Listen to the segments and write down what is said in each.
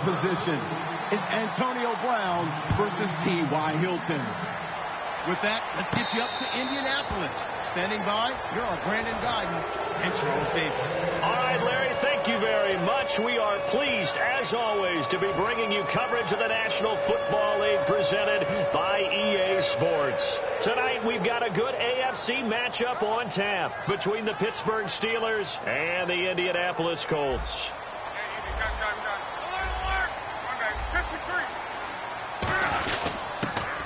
Position is Antonio Brown versus T.Y. Hilton. With that, let's get you up to Indianapolis. Standing by, here are Brandon Guyton and Charles Davis. All right, Larry, thank you very much. We are pleased, as always, to be bringing you coverage of the National Football League presented by EA Sports. Tonight, we've got a good AFC matchup on tap between the Pittsburgh Steelers and the Indianapolis Colts.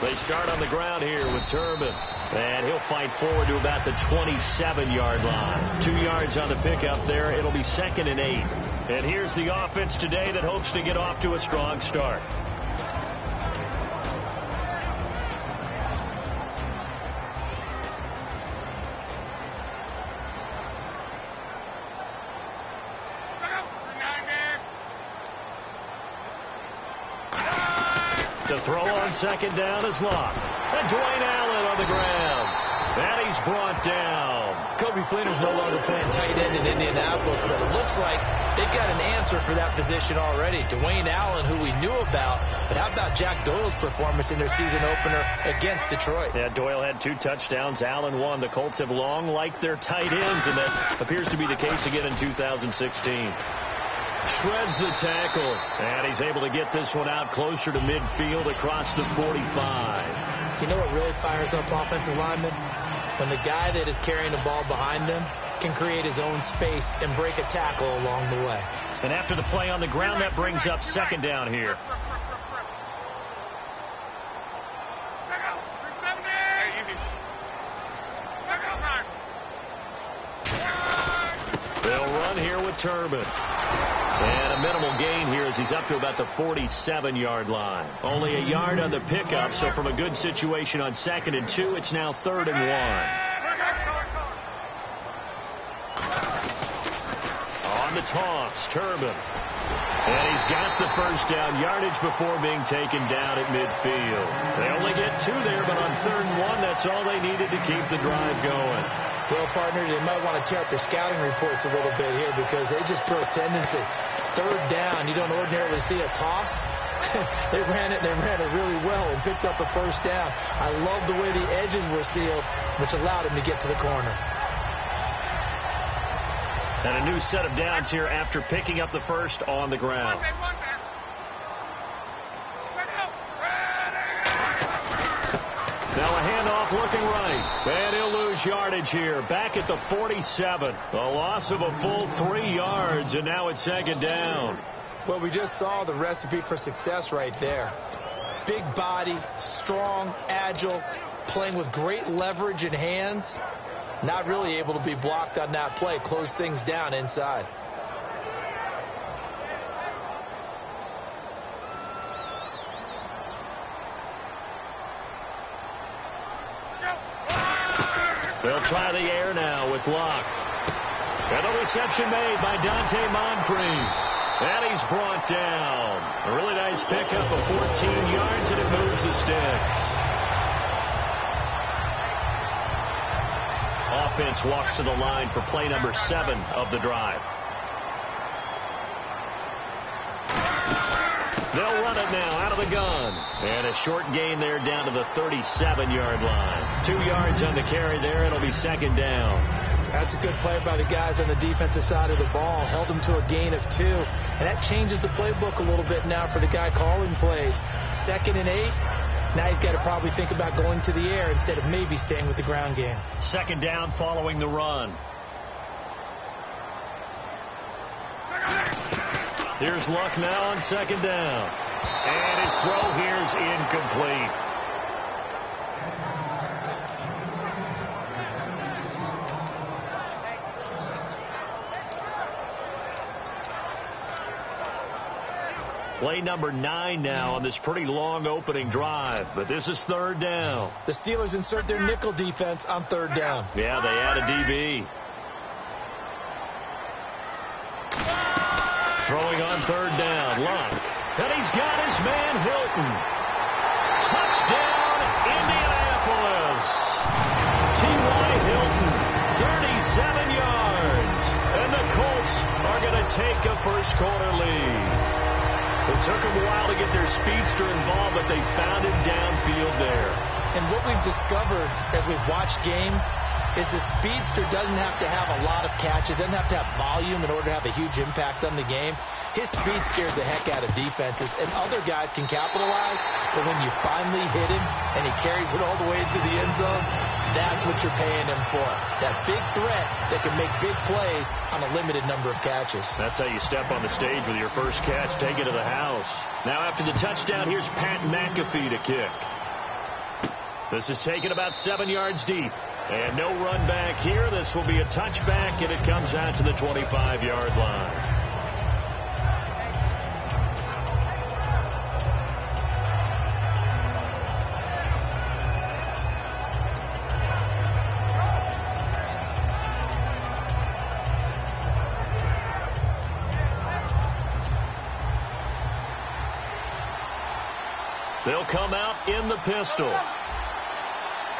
They start on the ground here with Turbin. And he'll fight forward to about the 27-yard line. 2 yards on the pickup there. It'll be 2nd and 8. And here's the offense today that hopes to get off to a strong start. To throw on 2nd down is Locke. And Dwayne Allen on the ground. And he's brought down. Kobe Fleener's no longer playing tight end in Indianapolis, but it looks like they've got an answer for that position already. Dwayne Allen, who we knew about, but how about Jack Doyle's performance in their season opener against Detroit? Yeah, Doyle had 2 touchdowns. Allen 1. The Colts have long liked their tight ends, and that appears to be the case again in 2016. Shreds the tackle, and he's able to get this one out closer to midfield across the 45. You know what really fires up offensive linemen? When the guy that is carrying the ball behind them can create his own space and break a tackle along the way. And after the play on the ground, that brings up 2nd down here. They'll run here with Turbin. And a minimal gain here as he's up to about the 47-yard line. Only a yard on the pickup, so from a good situation on 2nd and 2, it's now 3rd and 1. On the toss, Turbin. And he's got the first down yardage before being taken down at midfield. They only get 2 there, but on 3rd and 1, that's all they needed to keep the drive going. Well, partner, they might want to tear up their scouting reports a little bit here because they just throw a tendency. 3rd down, you don't ordinarily see a toss. They ran it really well and picked up the first down. I love the way the edges were sealed, which allowed him to get to the corner. And a new set of downs here after picking up the first on the ground. Now a handoff looking right. And he'll lose yardage here. Back at the 47. A loss of a full 3 yards, and now it's 2nd down. Well, we just saw the recipe for success right there. Big body, strong, agile, playing with great leverage in hands. Not really able to be blocked on that play. Close things down inside. They'll try the air now with Locke. And a reception made by Dante Moncrief. And he's brought down. A really nice pickup of 14 yards, and it moves the sticks. Offense walks to the line for play number 7 of the drive. They'll run it now out of the gun. And a short gain there down to the 37-yard line. 2 yards on the carry there. It'll be 2nd down. That's a good play by the guys on the defensive side of the ball. Held them to a gain of 2. And that changes the playbook a little bit now for the guy calling plays. 2nd and 8. Now he's got to probably think about going to the air instead of maybe staying with the ground game. 2nd down following the run. Here's Luck now on 2nd down. And his throw here's incomplete. Play number 9 now on this pretty long opening drive. But this is 3rd down. The Steelers insert their nickel defense on 3rd down. Yeah, they add a DB. Throwing on 3rd down, Luck. And he's got his man, Hilton. Touchdown, Indianapolis. T.Y. Hilton, 37 yards. And the Colts are going to take a first quarter lead. It took them a while to get their speedster involved, but they found him downfield there. And what we've discovered as we've watched games is the speedster doesn't have to have a lot of catches, doesn't have to have volume in order to have a huge impact on the game. His speed scares the heck out of defenses, and other guys can capitalize, but when you finally hit him and he carries it all the way into the end zone, that's what you're paying him for. That big threat that can make big plays on a limited number of catches. That's how you step on the stage with your first catch, take it to the house. Now after the touchdown, here's Pat McAfee to kick. This is taken about 7 yards deep. And no run back here. This will be a touchback, and it comes out to the 25-yard line. They'll come out in the pistol.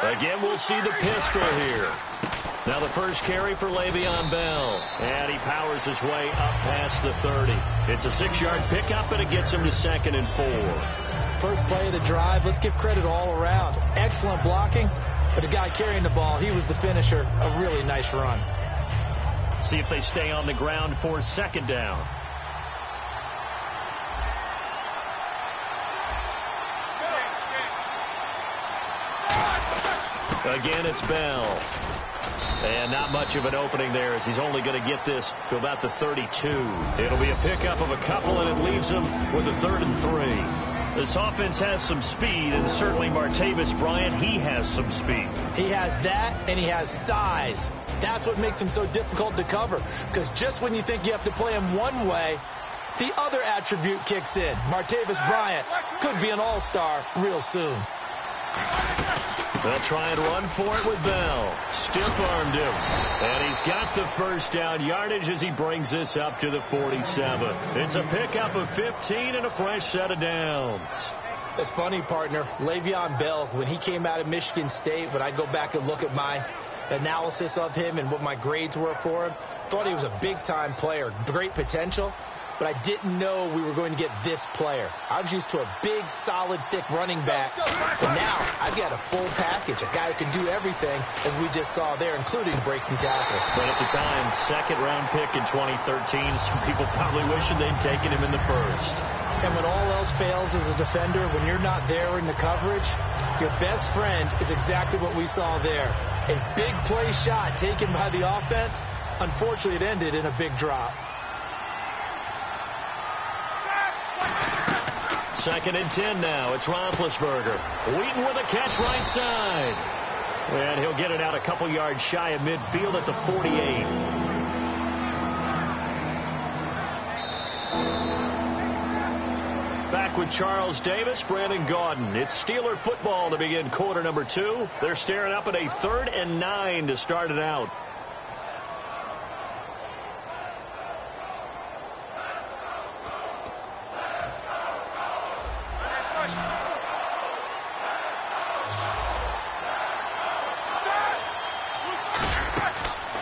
Again, we'll see the pistol here. Now the first carry for Le'Veon Bell. And he powers his way up past the 30. It's a 6-yard pickup, and it gets him to 2nd and 4. First play of the drive, let's give credit all around. Excellent blocking, but the guy carrying the ball, he was the finisher. A really nice run. See if they stay on the ground for 2nd down. Again, it's Bell. And not much of an opening there as he's only going to get this to about the 32. It'll be a pickup of a couple, and it leaves him with a 3rd and 3. This offense has some speed, and certainly Martavis Bryant, he has some speed. He has that, and he has size. That's what makes him so difficult to cover, because just when you think you have to play him one way, the other attribute kicks in. Martavis Bryant could be an all-star real soon. They'll try and run for it with Bell. Stiff-armed him. And he's got the first down yardage as he brings this up to the 47. It's a pickup of 15 and a fresh set of downs. It's funny, partner. Le'Veon Bell, when he came out of Michigan State, when I go back and look at my analysis of him and what my grades were for him, thought he was a big-time player, great potential. But I didn't know we were going to get this player. I was used to a big, solid, thick running back. But now I've got a full package, a guy who can do everything, as we just saw there, including breaking tackles. But at the time, 2nd-round pick in 2013, some people probably wishing they'd taken him in the 1st. And when all else fails as a defender, when you're not there in the coverage, your best friend is exactly what we saw there. A big play shot taken by the offense. Unfortunately, it ended in a big drop. 2nd and 10 now. It's Roethlisberger. Wheaton with a catch right side. And he'll get it out a couple yards shy of midfield at the 48. Back with Charles Davis, Brandon Gaudin. It's Steeler football to begin quarter number 2. They're staring up at a 3rd and 9 to start it out.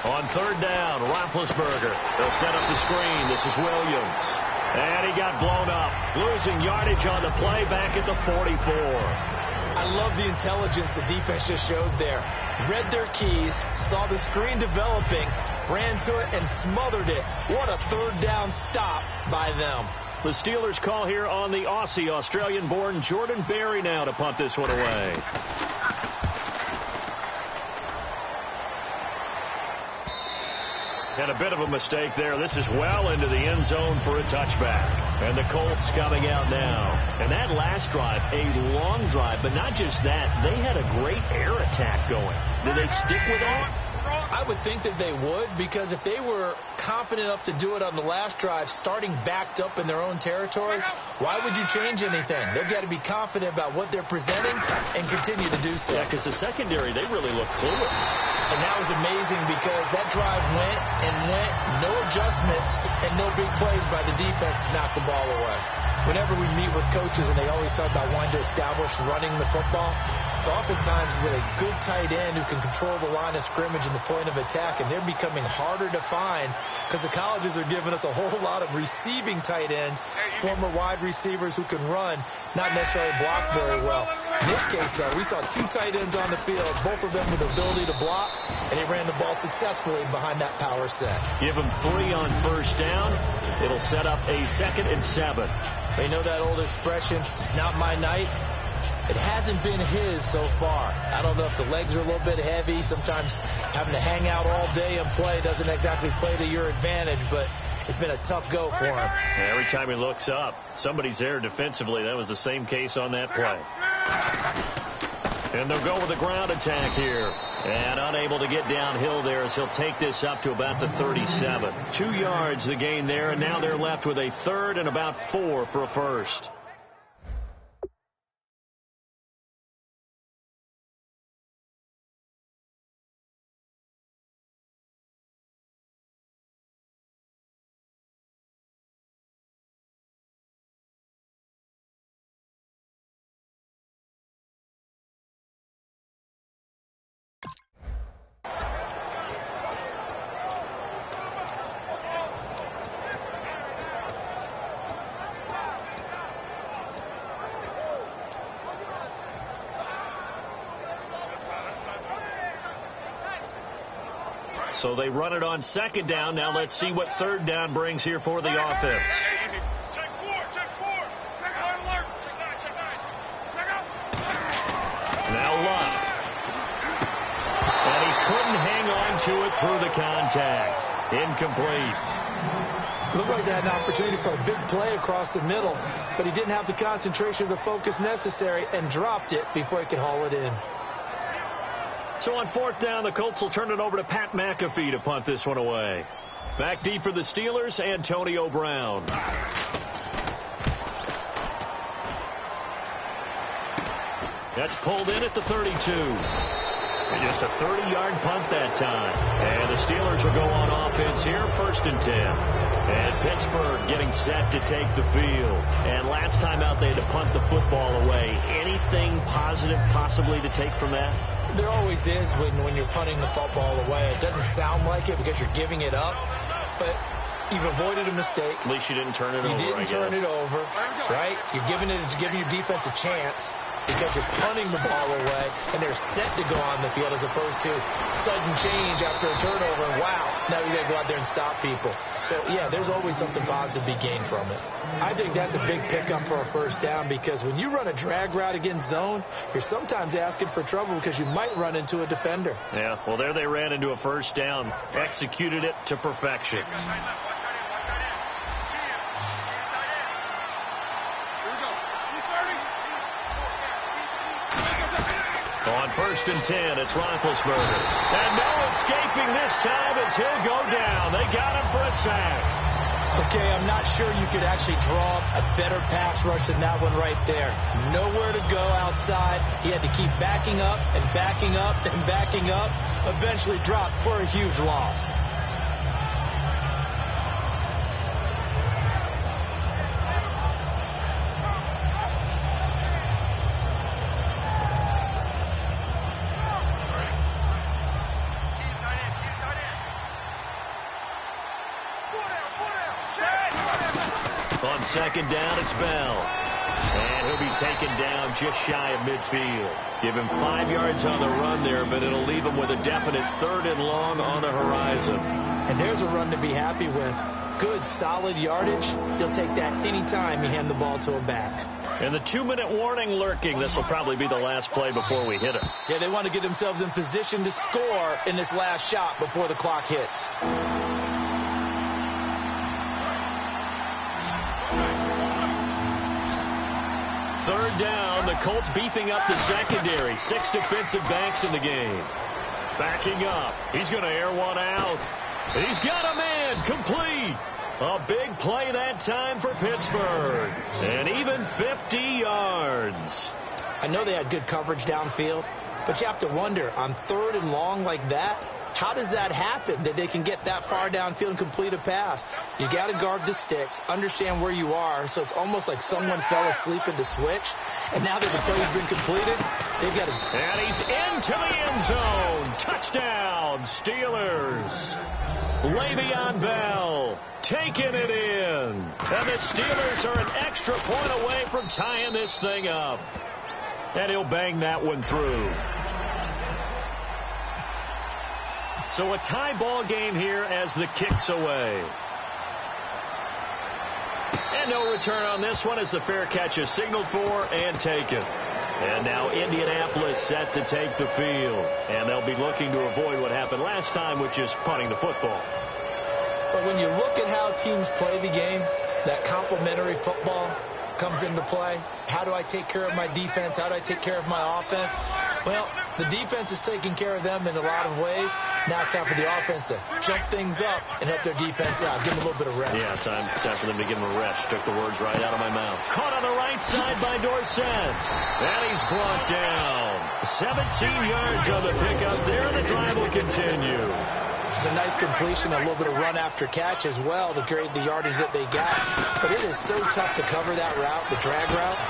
On 3rd down, Roethlisberger. They'll set up the screen. This is Williams. And he got blown up. Losing yardage on the play back at the 44. I love the intelligence the defense just showed there. Read their keys, saw the screen developing, ran to it, and smothered it. What a 3rd down stop by them. The Steelers call here on the Aussie, Australian-born Jordan Berry now to punt this one away. And a bit of a mistake there. This is well into the end zone for a touchback. And the Colts coming out now. And that last drive, a long drive, but not just that. They had a great air attack going. Did they stick with that? I would think that they would, because if they were confident enough to do it on the last drive, starting backed up in their own territory, why would you change anything? They've got to be confident about what they're presenting and continue to do so. Yeah, because the secondary, they really look clueless. And that was amazing because that drive went and went, no adjustments and no big plays by the defense to knock the ball away. whenever we meet with coaches and they always talk about wanting to establish running the football, it's oftentimes with a good tight end who can control the line of scrimmage and the point of attack, and they're becoming harder to find because the colleges are giving us a whole lot of receiving tight ends, former wide receivers who can run, not necessarily block very well. In this case, though, we saw 2 tight ends on the field, both of them with the ability to block, and he ran the ball successfully behind that power set. Give him 3 on first down. It'll set up a 2nd and 7. They know that old expression, it's not my night. It hasn't been his so far. I don't know if the legs are a little bit heavy. Sometimes having to hang out all day and play doesn't exactly play to your advantage, but it's been a tough go for him. Every time he looks up, somebody's there defensively. That was the same case on that play. And they'll go with a ground attack here. And unable to get downhill there as he'll take this up to about the 37. 2 yards the gain there, and now they're left with a 3rd and about 4 for a first. So they run it on 2nd down. Now let's see what 3rd down brings here for the offense. Check 4. Check high alert. Check 9. Check out. Now Luck. And he couldn't hang on to it through the contact. Incomplete. Looked like they had an opportunity for a big play across the middle, but he didn't have the concentration or the focus necessary and dropped it before he could haul it in. So on 4th down, the Colts will turn it over to Pat McAfee to punt this one away. Back deep for the Steelers, Antonio Brown. That's pulled in at the 32. And just a 30-yard punt that time. And the Steelers will go on offense here, 1st and 10. And Pittsburgh getting set to take the field. And last time out, they had to punt the football away. Anything positive possibly to take from that? There always is when you're punting the football away. It doesn't sound like it because you're giving it up, but you've avoided a mistake. At least you didn't turn it over, You didn't turn it over, right? You're giving your defense a chance because you're punting the ball away, and they're set to go on the field as opposed to sudden change after a turnover, and wow, now you got to go out there and stop people. So, yeah, there's always something positive to be gained from it. I think that's a big pickup for a 1st down because when you run a drag route against zone, you're sometimes asking for trouble because you might run into a defender. Yeah, well, there they ran into a 1st down, executed it to perfection. On 1st and 10, it's Roethlisberger. And no escaping this time as he'll go down. They got him for a sack. Okay, I'm not sure you could actually draw a better pass rush than that one right there. Nowhere to go outside. He had to keep backing up and backing up and backing up. Eventually dropped for a huge loss. On 2nd down, it's Bell. And he'll be taken down just shy of midfield. Give him 5 yards on the run there, but it'll leave him with a definite 3rd and long on the horizon. And there's a run to be happy with. Good, solid yardage. He'll take that any time you hand the ball to him back. And the 2-minute warning lurking. This will probably be the last play before we hit it. Yeah, they want to get themselves in position to score in this last shot before the clock hits. Third down, the Colts beefing up the secondary. 6 defensive backs in the game. Backing up. He's going to air one out. He's got a man complete. A big play that time for Pittsburgh. And even 50 yards. I know they had good coverage downfield, but you have to wonder, on 3rd and long like that, How does that happen, that they can get that far downfield and complete a pass? You got to guard the sticks, understand where you are, so it's almost like someone fell asleep in the switch, and now that the play's been completed, they've got to... And he's into the end zone. Touchdown, Steelers. Le'Veon Bell taking it in. And the Steelers are an extra point away from tying this thing up. And he'll bang that one through. So a tie ball game here as the kick's away. And no return on this one as the fair catch is signaled for and taken. And now Indianapolis set to take the field. And they'll be looking to avoid what happened last time, which is punting the football. But when you look at how teams play the game, that complementary football comes into play. How do I take care of my defense? How do I take care of my offense? Well, the defense is taking care of them in a lot of ways. Now it's time for the offense to jump things up and help their defense out. Give them a little bit of rest. Yeah, time for them to give them a rest. Took the words right out of my mouth. Caught on the right side by Dorsett. And he's brought down. 17 yards on the pickup there. The drive will continue. It's a nice completion, a little bit of run after catch as well to create the yardage that they got. But it is so tough to cover that route, the drag route.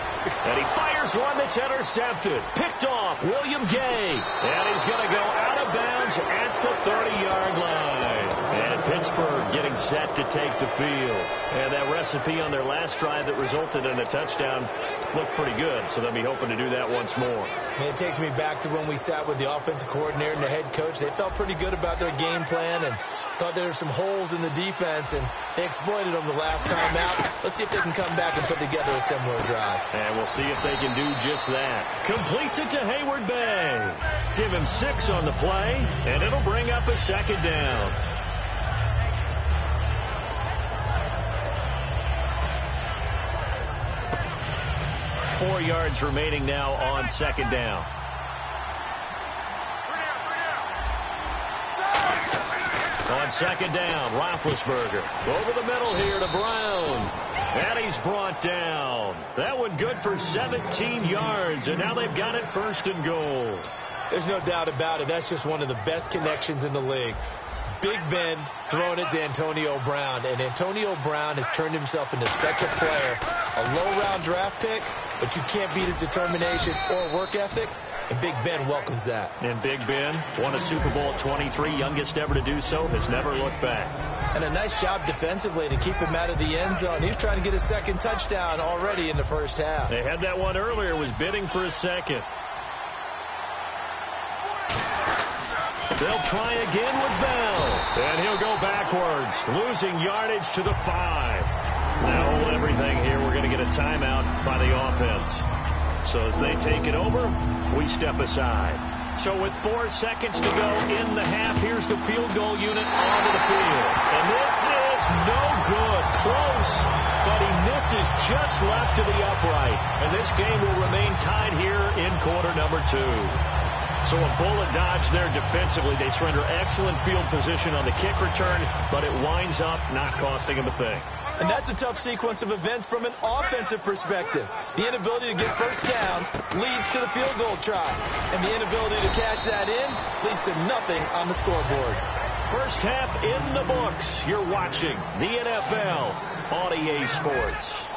And he fires one that's intercepted. Picked off, William Gay. And he's going to go out of bounds at the 30-yard line. And Pittsburgh getting set to take the field. And that recipe on their last drive that resulted in a touchdown looked pretty good. So they'll be hoping to do that once more. And it takes me back to when we sat with the offensive coordinator and the head coach. They felt pretty good about their game plan and thought there were some holes in the defense, and they exploited them the last time out. Let's see if they can come back and put together a similar drive. And we'll see if they can do just that. Completes it to Hayward Bay. Give him 6 on the play, and it'll bring up a second down. Four yards remaining now on second down. On second down, Roethlisberger. Over the middle here to Brown. And he's brought down. That one good for 17 yards, and now they've got it first and goal. There's no doubt about it. That's just one of the best connections in the league. Big Ben throwing it to Antonio Brown, and Antonio Brown has turned himself into such a player. A low-round draft pick, but you can't beat his determination or work ethic. And Big Ben welcomes that. And Big Ben won a Super Bowl at 23, youngest ever to do so, has never looked back. And a nice job defensively to keep him out of the end zone. He was trying to get a second touchdown already in the first half. They had that one earlier, was bidding for a second. They'll try again with Bell. And he'll go backwards, losing yardage to the 5. Now hold everything here. We're going to get a timeout by the offense. So as they take it over, we step aside. So with 4 seconds to go in the half, here's the field goal unit onto the field. And this is no good. Close, but he misses just left to the upright. And this game will remain tied here in quarter number 2. So a bullet dodge there defensively. They surrender excellent field position on the kick return, but it winds up not costing them a thing. And that's a tough sequence of events from an offensive perspective. The inability to get first downs leads to the field goal try. And the inability to cash that in leads to nothing on the scoreboard. First half in the books. You're watching the NFL on EA Sports.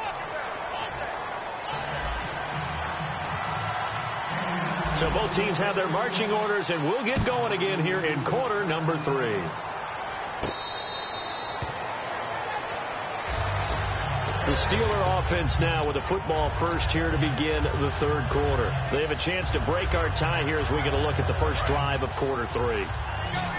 So both teams have their marching orders, and we'll get going again here in quarter number 3. The Steeler offense now with the football first here to begin the third quarter. They have a chance to break our tie here as we get a look at the first drive of quarter 3.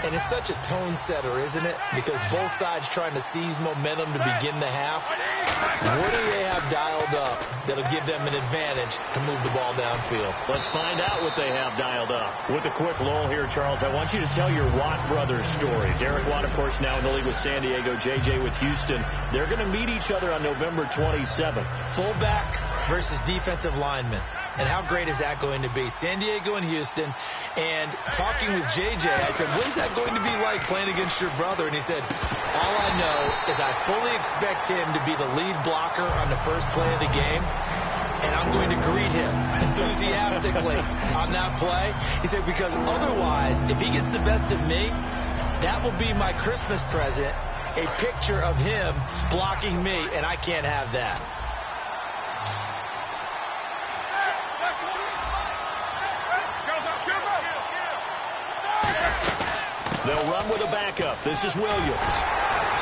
And it's such a tone setter, isn't it? Because both sides trying to seize momentum to begin the half. What do they have dialed up that'll give them an advantage to move the ball downfield? Let's find out what they have dialed up. With a quick lull here, Charles, I want you to tell your Watt brothers story. Derek Watt, of course, now in the league with San Diego, JJ with Houston. They're going to meet each other on November 27th. Fullback versus defensive lineman. And how great is that going to be? San Diego and Houston. And talking with JJ, I said, what is that going to be like playing against your brother? And he said, all I know is I fully expect him to be the lead blocker on the first play of the game. and I'm going to greet him enthusiastically on that play. He said, because otherwise, if he gets the best of me, that will be my Christmas present, a picture of him blocking me, and I can't have that. They'll run with a backup. This is Williams.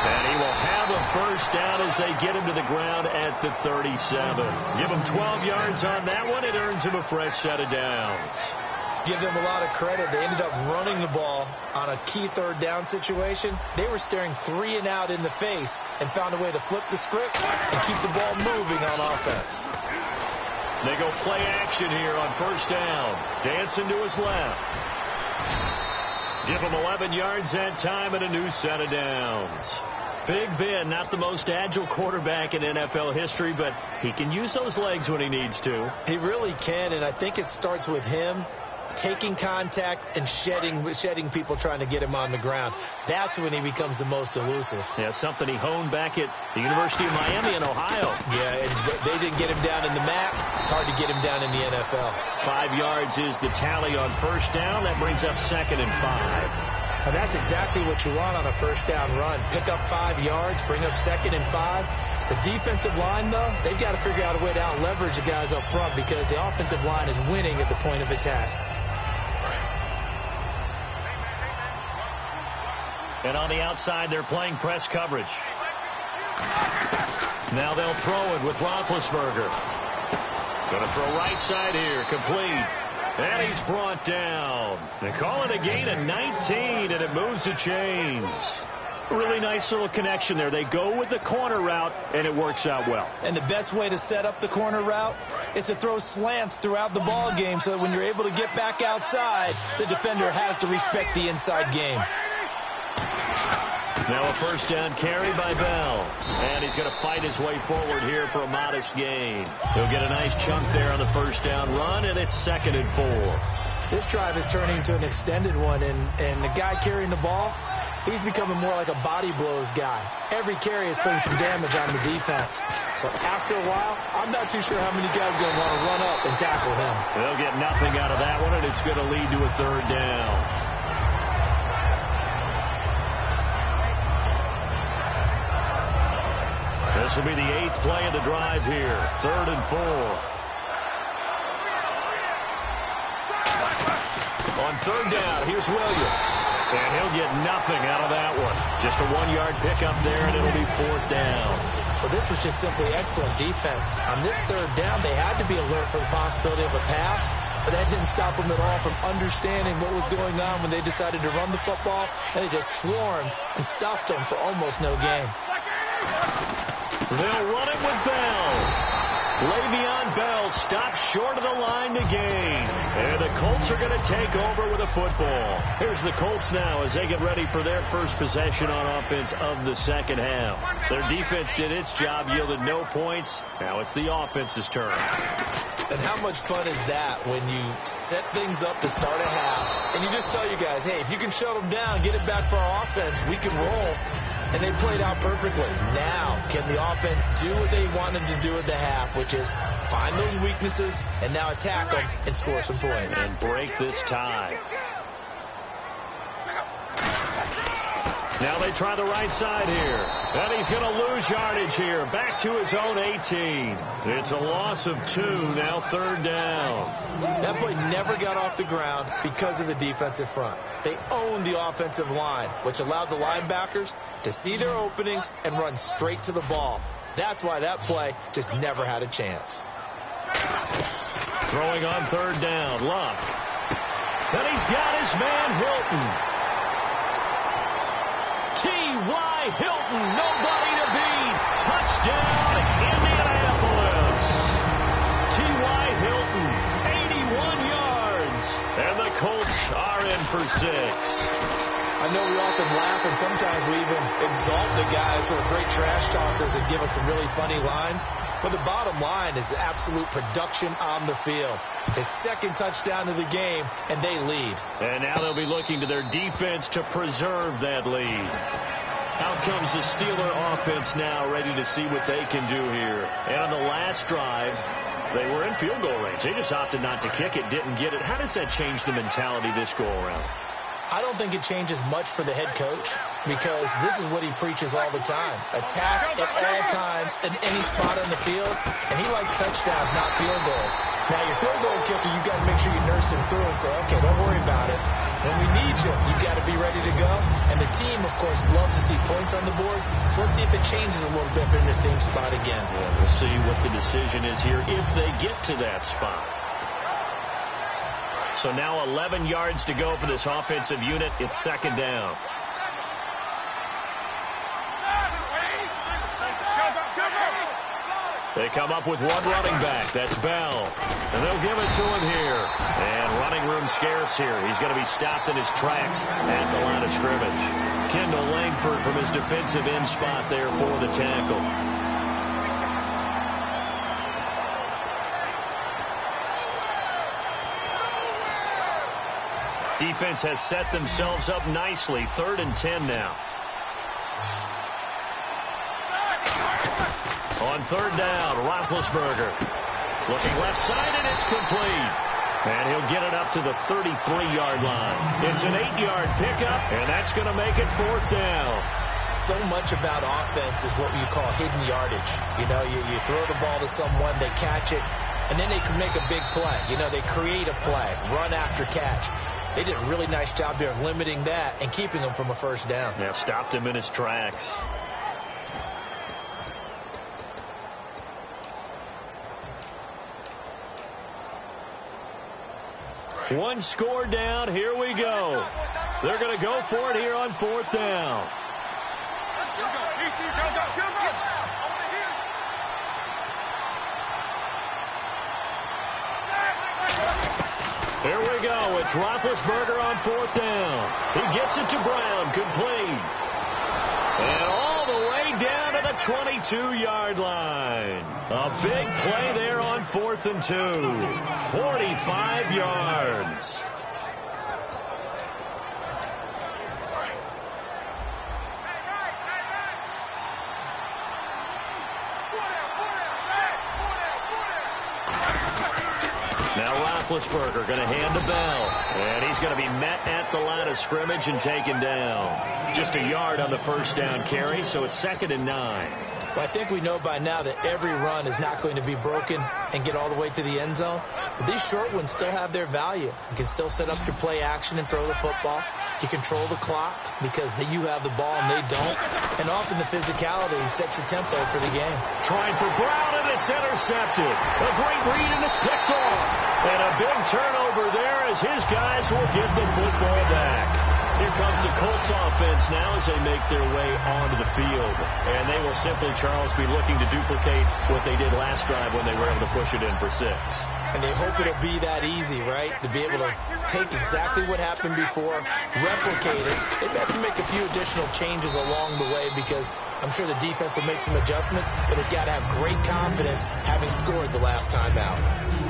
And he will have a first down as they get him to the ground at the 37. Give him 12 yards on that one. It earns him a fresh set of downs. Give them a lot of credit. They ended up running the ball on a key third down situation. They were staring 3 and out in the face and found a way to flip the script and keep the ball moving on offense. They go play action here on first down. Dancing to his left. Give him 11 yards that time and a new set of downs. Big Ben, not the most agile quarterback in NFL history, but he can use those legs when he needs to. He really can, and I think it starts with him taking contact and shedding people trying to get him on the ground. That's when he becomes the most elusive. Yeah, something he honed back at the University of Miami in Ohio. Yeah, and they didn't get him down in the MAC. It's hard to get him down in the NFL. 5 yards is the tally on first down. That brings up 2nd and 5. And that's exactly what you want on a first down run. Pick up 5 yards, bring up 2nd and 5. The defensive line, though, they've got to figure out a way to out-leverage the guys up front because the offensive line is winning at the point of attack. And on the outside, they're playing press coverage. Now they'll throw it with Roethlisberger. Going to throw right side here, complete. And he's brought down. They call it a gain of 19, and it moves the chains. Really nice little connection there. They go with the corner route, and it works out well. And the best way to set up the corner route is to throw slants throughout the ball game so that when you're able to get back outside, the defender has to respect the inside game. Now a first down carry by Bell. And he's going to fight his way forward here for a modest gain. He'll get a nice chunk there on the first down run, and it's 2nd and 4. This drive is turning into an extended one, and the guy carrying the ball, he's becoming more like a body blows guy. Every carry is putting some damage on the defense. So after a while, I'm not too sure how many guys are going to want to run up and tackle him. They'll get nothing out of that one, and it's going to lead to a 3rd down. This will be the 8th play of the drive here. 3rd and 4. On 3rd down, here's Williams. And he'll get nothing out of that one. Just a 1-yard pickup there, and it'll be 4th down. Well, this was just simply excellent defense. On this 3rd down, they had to be alert for the possibility of a pass, but that didn't stop them at all from understanding what was going on when they decided to run the football, and they just swarmed and stopped them for almost no gain. They'll run it with Bell. Le'Veon Bell stops short of the line to gain. And the Colts are going to take over with a football. Here's the Colts now as they get ready for their first possession on offense of the second half. Their defense did its job, yielded no points. Now it's the offense's turn. And how much fun is that when you set things up to start a half and you just tell you guys, hey, if you can shut them down, get it back for our offense, we can roll. And they played out perfectly. Now, can the offense do what they wanted to do at the half, which is find those weaknesses and now attack them and score some points? And break this tie. Now they try the right side here. And he's going to lose yardage here. Back to his own 18. It's a loss of 2. Now 3rd down. That play never got off the ground because of the defensive front. They owned the offensive line, which allowed the linebackers to see their openings and run straight to the ball. That's why that play just never had a chance. Throwing on 3rd down. Luck. And he's got his man Hilton. T.Y. Hilton, nobody to beat. Touchdown, Indianapolis. T.Y. Hilton, 81 yards. And the Colts are in for 6. I know we often laugh, and sometimes we even exalt the guys who are great trash talkers and give us some really funny lines. But the bottom line is absolute production on the field. His 2nd touchdown of the game, and they lead. And now they'll be looking to their defense to preserve that lead. Out comes the Steeler offense now, ready to see what they can do here. And on the last drive, They were in field goal range. They just opted not to kick it, didn't get it. How does that change the mentality this go around? I don't think it changes much for the head coach because this is what he preaches all the time. Attack at all times in any spot on the field, and he likes touchdowns, not field goals. Now, your field goal kicker, you've got to make sure you nurse him through and say, okay, don't worry about it. When we need you, you've got to be ready to go. And the team, of course, loves to see points on the board, so let's see if it changes a little bit if they're in the same spot again. Yeah, we'll see what the decision is here if they get to that spot. So now 11 yards to go for this offensive unit. It's second down. They come up with one running back. That's Bell. And they'll give it to him here. And running room scarce here. He's going to be stopped in his tracks at the line of scrimmage. Kendall Langford from his defensive end spot there for the tackle. Defense has set themselves up nicely. 3rd and 10 now. On 3rd down, Roethlisberger. Looking left side, and it's complete. And he'll get it up to the 33-yard line. It's an 8-yard pickup, and that's going to make it 4th down. So much about offense is what you call hidden yardage. You know, you throw the ball to someone, they catch it, and then they can make a big play. You know, they create a play, run after catch. They did a really nice job there of limiting that and keeping him from a first down. Yeah, stopped him in his tracks. One score down. Here we go. They're going to go for it here on 4th down. Here we go. It's Roethlisberger on 4th down. He gets it to Brown. Complete. And all the way down to the 22-yard line. A big play there on 4th and 2. 45 yards. Now Roethlisberger going to hand to Bell. And he's going to be met at the line of scrimmage and taken down. Just a yard on the first down carry, so it's 2nd and 9. Well, I think we know by now that every run is not going to be broken and get all the way to the end zone. But these short ones still have their value. You can still set up your play action and throw the football. You control the clock because you have the ball and they don't. And often the physicality sets the tempo for the game. Trying for Brown, and it's intercepted. A great read, and it's picked off. And a big turnover there as his guys will get the football back. Here comes the Colts offense now as they make their way onto the field. And they will simply, Charles, be looking to duplicate what they did last drive when they were able to push it in for 6. And they hope it'll be that easy, right? To be able to take exactly what happened before, replicate it. They've got to make a few additional changes along the way because I'm sure the defense will make some adjustments, but they've got to have great confidence having scored the last time out.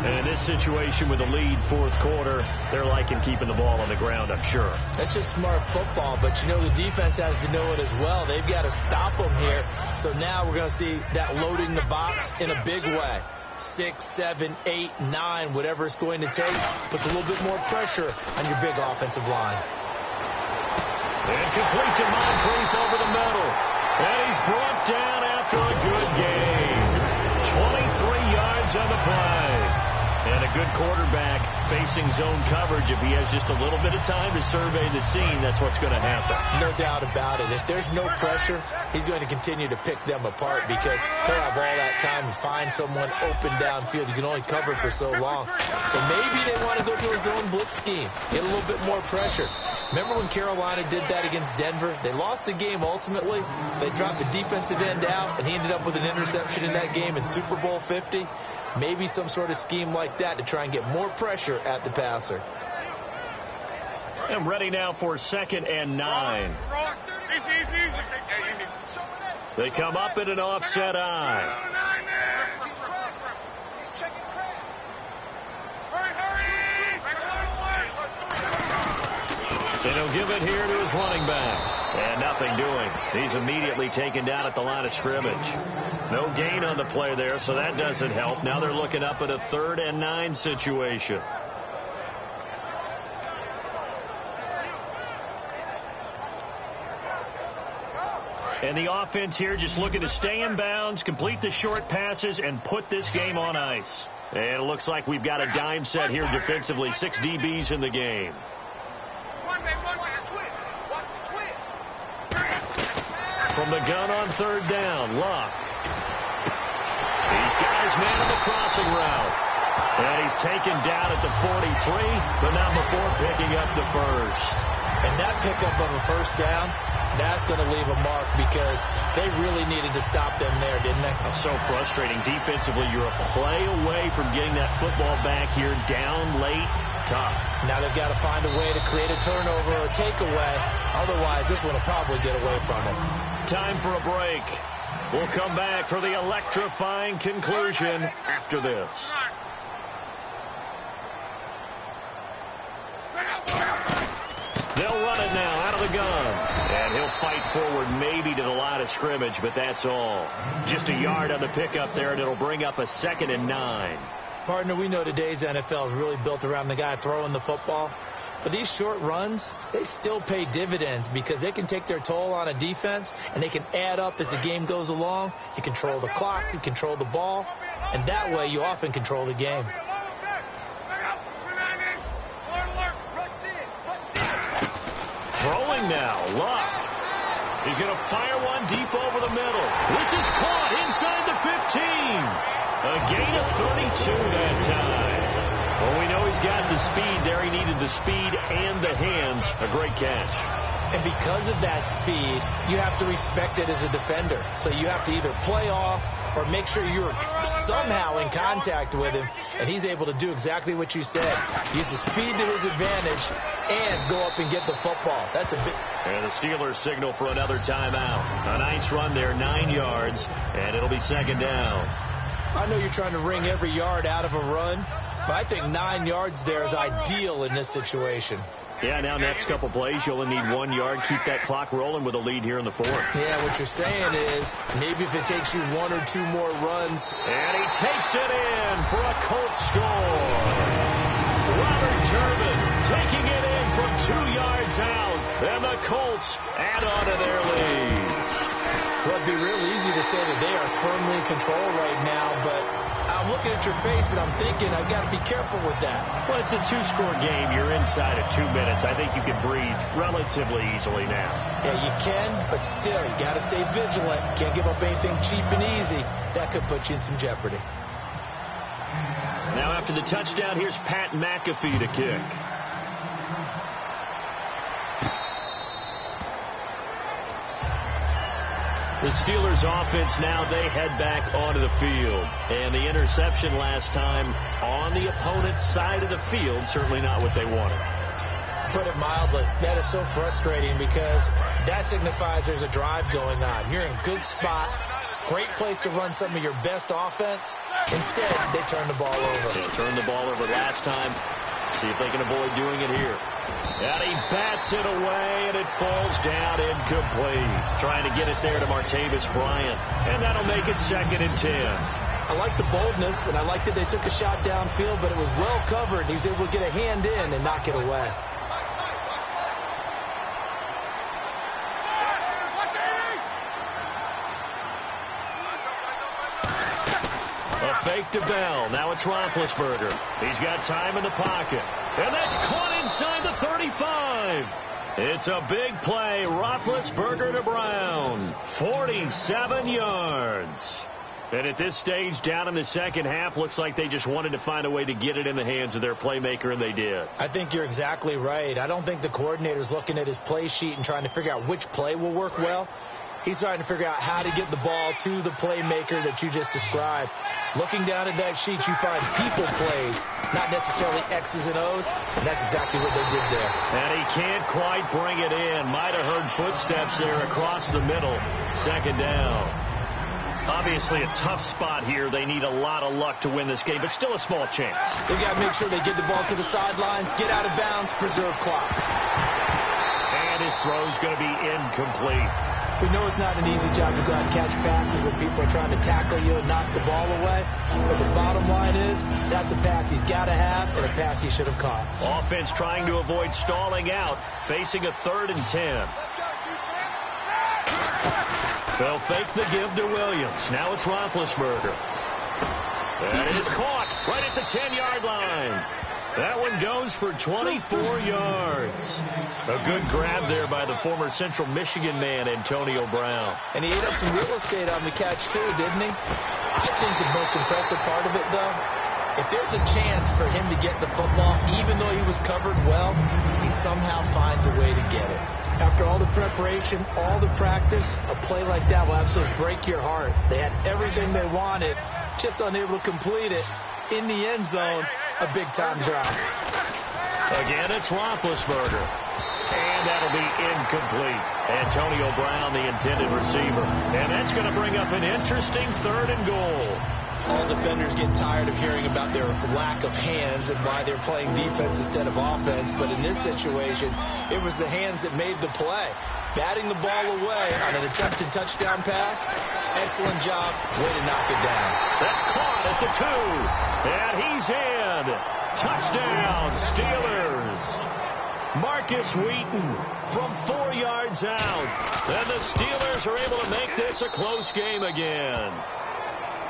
And in this situation with a lead 4th quarter, they're liking keeping the ball on the ground, I'm sure. That's just smart football, but you know the defense has to know it as well. They've got to stop them here. So now we're going to see that loading the box in a big way. 6, 7, 8, 9, whatever it's going to take, puts a little bit more pressure on your big offensive line. And complete to Moncrief over the middle. And he's brought down after a good gain. 23 yards on the play. And a good quarterback facing zone coverage. If he has just a little bit of time to survey the scene, that's what's going to happen. No doubt about it. If there's no pressure, he's going to continue to pick them apart because he'll have all that time to find someone open downfield. You can only cover for so long. So maybe they want to go to a zone blitz scheme, get a little bit more pressure. Remember when Carolina did that against Denver? They lost the game ultimately. They dropped the defensive end out, and he ended up with an interception in that game in Super Bowl 50. Maybe some sort of scheme like that to try and get more pressure at the passer. And ready now for 2nd and 9. They come up in an offset eye. And he'll give it here to his running back. And nothing doing. He's immediately taken down at the line of scrimmage. No gain on the play there, so that doesn't help. Now they're looking up at a 3rd and 9 situation. And the offense here just looking to stay in bounds, complete the short passes, and put this game on ice. And it looks like we've got a dime set here defensively. 6 DBs in the game. From the gun on 3rd down, Luck. He's got his man on the crossing route. And he's taken down at the 43, but not before picking up the first. And that pickup of a 1st down, that's going to leave a mark because they really needed to stop them there, didn't they? So frustrating. Defensively, you're a play away from getting that football back here down late. Tough. Now they've got to find a way to create a turnover or a takeaway. Otherwise, this one will probably get away from them. Time for a break. We'll come back for the electrifying conclusion after this. They'll run it now out of the gun. And he'll fight forward maybe to the line of scrimmage, but that's all. Just a yard on the pickup there, and it'll bring up a 2nd and 9. Partner, we know today's NFL is really built around the guy throwing the football. But these short runs, they still pay dividends because they can take their toll on a defense, and they can add up as the game goes along. You control the clock, you control the ball, and that way you often control the game. Throwing now, Luck. He's going to fire one deep over the middle. This is caught inside the 15. A gain of 32 that time. Well, we know he's got the speed there. He needed the speed and the hands. A great catch. And because of that speed, you have to respect it as a defender. So you have to either play off or make sure you're somehow in contact with him, and he's able to do exactly what you said. Use the speed to his advantage and go up and get the football. That's a big... And the Steelers signal for another timeout. A nice run there, 9 yards, and it'll be 2nd down. I know you're trying to wring every yard out of a run, but I think 9 yards there is ideal in this situation. Yeah, now next couple plays, you'll only need 1 yard. Keep that clock rolling with a lead here in the 4th. Yeah, what you're saying is maybe if it takes you 1 or 2 more runs. And he takes it in for a Colts score. Robert Turbin taking it in from 2 yards out. And the Colts add on to their lead. Well, it'd be real easy to say that they are firmly in control right now, but I'm looking at your face and I'm thinking I've got to be careful with that. Well, it's a 2-score game. You're inside of 2 minutes. I think you can breathe relatively easily now. Yeah, you can, but still, you got to stay vigilant. Can't give up anything cheap and easy. That could put you in some jeopardy. Now after the touchdown, here's Pat McAfee to kick. The Steelers offense now, they head back onto the field. And the interception last time on the opponent's side of the field, certainly not what they wanted. Put it mildly, that is so frustrating because that signifies there's a drive going on. You're in a good spot, great place to run some of your best offense. Instead, they turn the ball over. They turned the ball over last time. See if they can avoid doing it here. And he bats it away, and it falls down incomplete. Trying to get it there to Martavis Bryant. And that'll make it 2nd and 10. I like the boldness, and I like that they took a shot downfield, but it was well covered. He was able to get a hand in and knock it away. A fake to Bell. Now it's Roethlisberger. He's got time in the pocket. And that's caught inside the 35. It's a big play. Roethlisberger to Brown. 47 yards. And at this stage, down in the second half, looks like they just wanted to find a way to get it in the hands of their playmaker, and they did. I think you're exactly right. I don't think the coordinator's looking at his play sheet and trying to figure out which play will work well. He's trying to figure out how to get the ball to the playmaker that you just described. Looking down at that sheet, you find people plays, not necessarily X's and O's, and that's exactly what they did there. And he can't quite bring it in. Might have heard footsteps there across the middle. 2nd down. Obviously a tough spot here. They need a lot of luck to win this game, but still a small chance. They got to make sure they get the ball to the sidelines, get out of bounds, preserve clock. And And his throw's going to be incomplete. We know it's not an easy job to go out and catch passes when people are trying to tackle you and knock the ball away. But the bottom line is, that's a pass he's got to have and a pass he should have caught. Offense trying to avoid stalling out, facing a 3rd and 10. They'll fake the give to Williams. Now it's Roethlisberger. That is caught right at the 10-yard line. That one goes for 24 yards. A good grab there by the former Central Michigan man, Antonio Brown. And he ate up some real estate on the catch, too, didn't he? I think the most impressive part of it, though, if there's a chance for him to get the football, even though he was covered well, he somehow finds a way to get it. After all the preparation, all the practice, a play like that will absolutely break your heart. They had everything they wanted, just unable to complete it. In the end zone, a big-time drop. Again, it's Roethlisberger. And that'll be incomplete. Antonio Brown, the intended receiver. And that's going to bring up an interesting 3rd and goal. All defenders get tired of hearing about their lack of hands and why they're playing defense instead of offense. But in this situation, it was the hands that made the play. Batting the ball away on an attempted touchdown pass. Excellent job. Way to knock it down. That's caught at the 2. And he's in. Touchdown, Steelers. Marcus Wheaton from 4 yards out. And the Steelers are able to make this a close game again.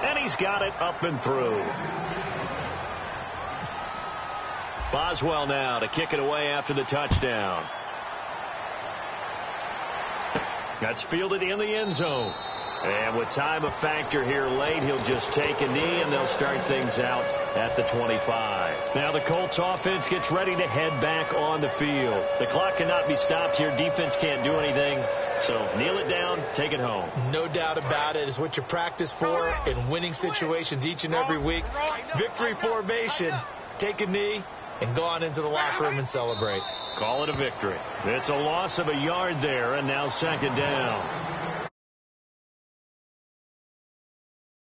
And he's got it up and through. Boswell now to kick it away after the touchdown. That's fielded in the end zone. And with time a factor here late, he'll just take a knee, and they'll start things out at the 25. Now the Colts offense gets ready to head back on the field. The clock cannot be stopped here. Defense can't do anything. So kneel it down, take it home. No doubt about it. It's what you practice for in winning situations each and every week. Victory formation. Take a knee and go on into the locker room and celebrate. Call it a victory. It's a loss of a yard there, and now 2nd down.